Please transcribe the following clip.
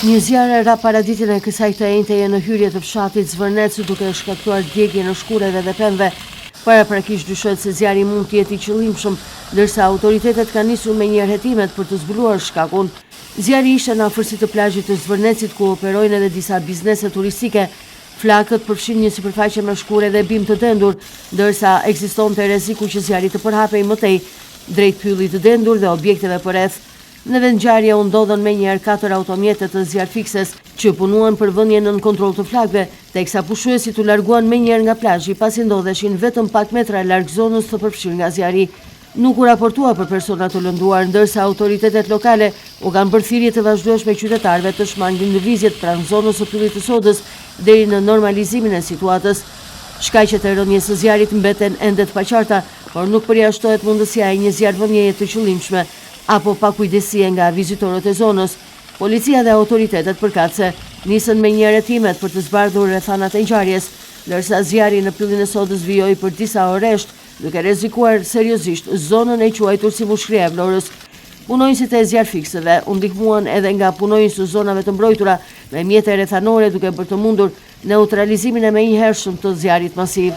Një zjarr ra paraditjen e kësaj të enjteje në hyrje të fshatit Zvërnec duke shkaktuar djegje në shkureve dhe pemëve. Paraprakisht dyshohet se zjarri mund të jetë i qëllimshëm, ndërsa autoritetet kanë nisur me një hetimet për të zbuluar shkakun. Zjarri ishte në afërsi të plazhit të Zvërnecit ku operojnë edhe disa biznese turistike. Flakët përfshin një sipërfaqe me shkure dhe bim të dendur, ndërsa ekzistonte rreziku që zjarri të përhapej më tej drejt pyllit të dendur dhe objekteve përreth. Në vendngjarje u ndodhen menjëherë 4 automjete të zjarrfikses që punuan për vënien nën kontroll të flakëve, teksa pushuesit u larguan menjëherë nga plazhi pasi ndodheshin vetëm pak metra larg zonës të përfshirë nga zjarri. Nuk u raportua për persona të lënduar, ndërsa autoritetet lokale u kanë bërë thirrje të vazhdueshme qytetarëve të shmangin lëvizjet pranë zonës së pyllit të sodës deri në normalizimin e situatës. Shkaqet e rënies së zjarrit mbeten ende të paqarta, por nuk përjashtohet mundësia e një zjarrvënieje të qëllimshme apo pakujdesie nga vizitorët e zonës. Policia dhe autoritetet përkatëse nisën me një hetimet për të zbardhur rrethanat e ngjarjes, ndërsa zjarri në pyllin e sodës vijoi për disa orësht, duke rrezikuar seriozisht zonën e quajtur si Mushkria e Vlorës. Punonjësit e zjarrfikseve u ndihmuan edhe nga punonjës të zonave të mbrojtura me mjete rrethanore duke bërë të mundur neutralizimin e menjëhershëm të zjarrit masiv.